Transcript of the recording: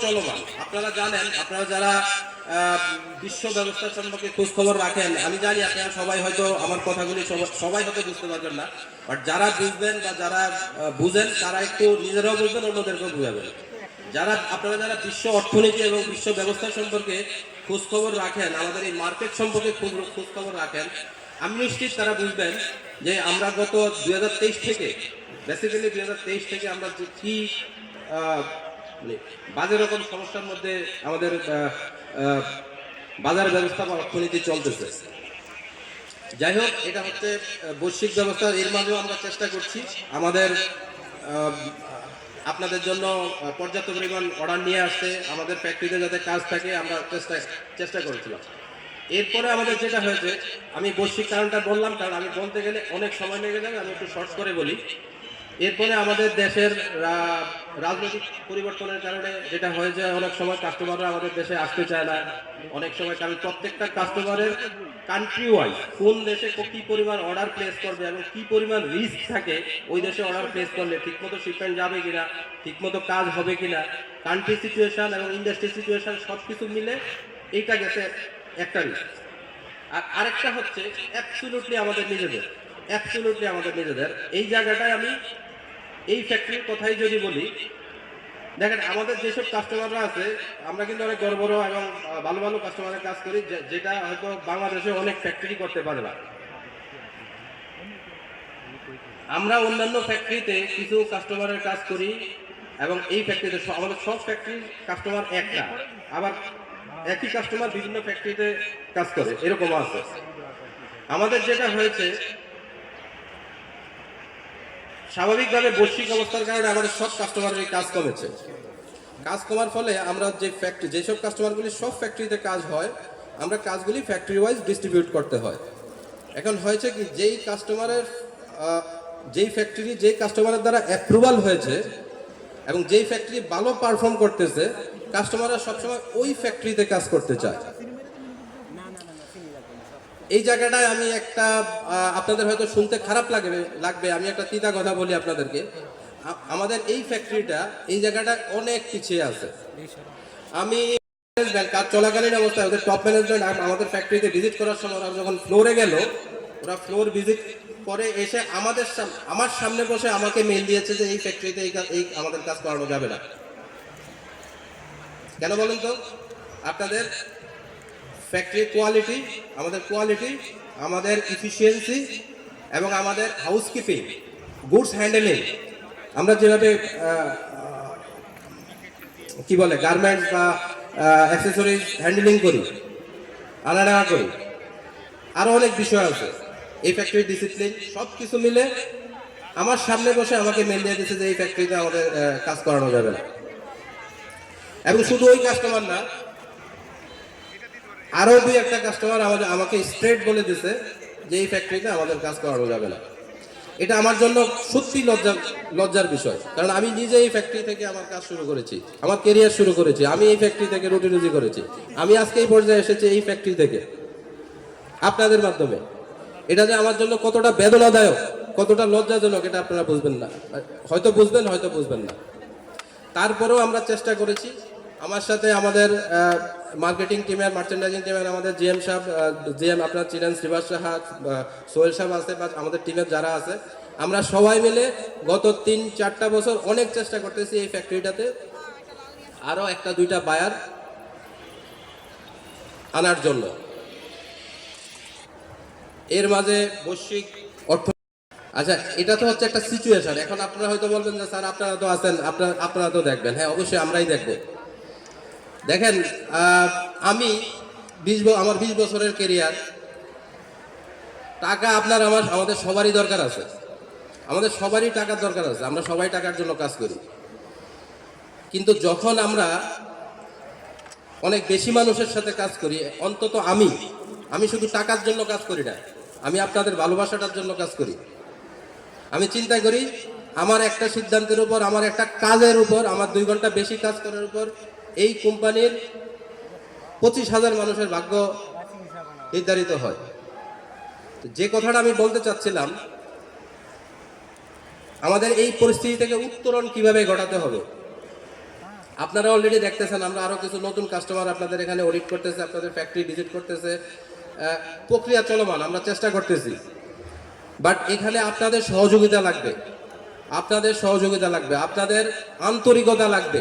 চলমান। আপনারা জানেন, আপনারা যারা বিশ্ব ব্যবস্থা সম্পর্কে খোঁজ খবর রাখেন, আমি জানি আপনারা সবাই হয়তো আমার কথাগুলি সবাই হয়তো বুঝতে পারবেন না, বাট যারা বুঝবেন বা যারা বুঝেন তারা একটু নিজেরাও বুঝবেন, অন্যদেরকেও বুঝাবেন। আপনারা যারা বিশ্ব অর্থনীতি এবং বিশ্ব ব্যবস্থা সম্পর্কে খোঁজ খবর রাখেন, আমাদের এই মার্কেট সম্পর্কে খোঁজ খবর রাখেন, আমি নিশ্চিত তারা বুঝবেন যে আমরা গত 2023 থেকে বেসিক্যালি 2023 থেকে আমরা যে কি বাজে রকম সমস্যার মধ্যে আমাদের বাজার ব্যবস্থা বা অর্থনীতি চলতেছে। যাই হোক, এটা হচ্ছে বৈশ্বিক ব্যবস্থা। এর মাঝেও আমরা চেষ্টা করছি আমাদের আপনাদের জন্য পর্যাপ্ত পরিমাণ অর্ডার নিয়ে আসতে, আমাদের ফ্যাক্টরিতে যাতে কাজ থাকে আমরা চেষ্টা করেছিলাম। এরপরে আমাদের যেটা হয়েছে, আমি বৈশ্বিক কারণটা বললাম, কারণ আমি বলতে গেলে অনেক সময় লেগে যাবে, আমি একটু শর্ট করে বলি। এরপরে আমাদের দেশের রাজনৈতিক পরিবর্তনের কারণে যেটা হয়েছে, অনেক সময় কাস্টমাররা আমাদের দেশে আসতে চায় না। অনেক সময়, কারণ প্রত্যেকটা কাস্টমারের কান্ট্রি ওয়াইজ কোন দেশে কি পরিমাণ অর্ডার প্লেস করবে এবং কি পরিমাণ রিস্ক থাকে ওই দেশে অর্ডার প্লেস করলে ঠিকমতো শিপমেন্ট যাবে কিনা, ঠিকমতো কাজ হবে কিনা, কান্ট্রি সিচুয়েশন এবং ইন্ডাস্ট্রি সিচুয়েশন সব কিছু মিলে এইটা গেছে একটা রিস্ক। আর আরেকটা হচ্ছে অ্যাবসলিউটলি আমাদের নিজেদের এই জায়গাটায় আমি এই ফ্যাক্টরির কথাই যদি বলি, দেখেন আমাদের যেসব কাস্টমাররা আছে, আমরা কিন্তু অনেক বড় বড় এবং ভালো ভালো কাস্টমারের কাজ করি, যেটা হয়তো বাংলাদেশে অনেক ফ্যাক্টরি করতে পারে না। আমরা অন্যান্য ফ্যাক্টরিতে কিছু কাস্টমারের কাজ করি এবং এই ফ্যাক্টরিতে আমাদের সব ফ্যাক্টরির কাস্টমার এক না, আবার একই কাস্টমার বিভিন্ন ফ্যাক্টরিতে কাজ করে, এরকম আছে। আমাদের যেটা হয়েছে, স্বাভাবিকভাবে বৈশ্বিক অবস্থার কারণে আমাদের সব কাস্টমারের কাজ কমেছে। কাজ কমার ফলে আমরা যেসব কাস্টমারগুলি সব ফ্যাক্টরিতে কাজ হয়, আমরা কাজগুলি ফ্যাক্টরি ওয়াইজ ডিস্ট্রিবিউট করতে হয়। এখন হয়েছে কি, যেই কাস্টমারের দ্বারা অ্যাপ্রুভাল হয়েছে এবং যেই ফ্যাক্টরি ভালো পারফর্ম করতেছে, কাস্টমাররা সবসময় ওই ফ্যাক্টরিতে কাজ করতে চায়। এই জায়গাটায় আমি একটা আপনাদের হয়তো শুনতে খারাপ লাগবে, আমি একটা তিতা কথা বলি আপনাদেরকে। আমাদের এই ফ্যাক্টরিটা এই জায়গাটা অনেক পিছিয়ে আছে। আমি কাজ চলাকালীন অবস্থায় ওদের টপ ম্যানেজমেন্ট আমাদের ফ্যাক্টরিতে ভিজিট করার সময় ওরা যখন ফ্লোরে গেল, ওরা ফ্লোর ভিজিট করে এসে আমার সামনে বসে আমাকে মেল দিয়েছে যে এই ফ্যাক্টরিতে এই আমাদের কাজ করানো যাবে না। কেন বলেন তো? আপনাদের ফ্যাক্টরির কোয়ালিটি, আমাদের ইফিসিয়েন্সি এবং আমাদের হাউসকিপিং, গুডস হ্যান্ডেলিং, আমরা যেভাবে কি বলে গার্মেন্টস বা অ্যাক্সেসরিজ হ্যান্ডেলিং করি, আনা নেওয়া করি, আরো অনেক বিষয় আছে। এই ফ্যাক্টরির ডিসিপ্লিন সব কিছু মিলে আমার সামনে বসে আমাকে মেল দিয়ে দিচ্ছে যে এই ফ্যাক্টরিতে আমাদের কাজ করানো যাবে না। এবং শুধু ওই কাস্টমার না, আরো দুই একটা কাস্টমার আমাকে স্ট্রেট বলে দিছে যে এই ফ্যাক্টরিতে আমাদের কাজ করানো যাবে না। এটা আমার জন্য সত্যি লজ্জার বিষয়, কারণ আমি নিজে এই ফ্যাক্টরি থেকে আমার কাজ শুরু করেছি, আমার কেরিয়ার শুরু করেছি, আমি এই ফ্যাক্টরি থেকে রুটি রুজি করেছি, আমি আজকে এই পর্যায়ে এসেছি এই ফ্যাক্টরি থেকে আপনাদের মাধ্যমে। এটা যে আমার জন্য কতটা বেদনাদায়ক, কতটা লজ্জাজনক, এটা আপনারা বুঝবেন না, হয়তো বুঝবেন না। তারপরেও আমরা চেষ্টা করেছি। আমার সাথে আমাদের মার্কেটিং টিমের, মার্চেন্ডাইজিং টিমের আমাদের জিএম আপনার চিরেন, শ্রীবাস সাহা, সোহেল সাহেব আছে, বা আমাদের টিমের যারা আছে, আমরা সবাই মিলে গত 3-4টা বছর অনেক চেষ্টা করতেছি এই ফ্যাক্টরিটাতে আরো একটা দুইটা বায়ার আনার জন্য। এর মাঝে বৈশ্বিক অর্থ, আচ্ছা এটা তো হচ্ছে একটা সিচুয়েশন। এখন আপনারা হয়তো বলবেন যে স্যার আপনারা তো আছেন, আপনারা তো দেখবেন। হ্যাঁ, অবশ্যই আমরাই দেখবো। দেখেন, আমি আমার 20 বছরের কেরিয়ার, টাকা আমাদের সবারই দরকার আছে, আমাদের সবারই টাকার দরকার আছে, আমরা সবাই টাকার জন্য কাজ করি। কিন্তু যখন আমরা অনেক বেশি মানুষের সাথে কাজ করি, অন্তত আমি শুধু টাকার জন্য কাজ করি না, আমি আপনাদের ভালোবাসাটার জন্য কাজ করি। আমি চিন্তা করি আমার একটা সিদ্ধান্তের উপর, আমার একটা কাজের উপর, আমার 2 ঘন্টা বেশি কাজ করার উপর এই কোম্পানির 25,000 মানুষের ভাগ্য নির্ধারিত হয়। যে কথাটা আমি বলতে চাচ্ছিলাম, আমাদের এই পরিস্থিতি থেকে উত্তরণ কিভাবে ঘটাতে হবে। আপনারা অলরেডি দেখতেছেন, আমরা আরো কিছু নতুন কাস্টমার আপনাদের এখানে অডিট করতেছে, আপনাদের ফ্যাক্টরি ভিজিট করতেছে, প্রক্রিয়া চলমান, আমরা চেষ্টা করতেছি। বাট এখানে আপনাদের সহযোগিতা লাগবে, আপনাদের সহযোগিতা লাগবে, আপনাদের আন্তরিকতা লাগবে।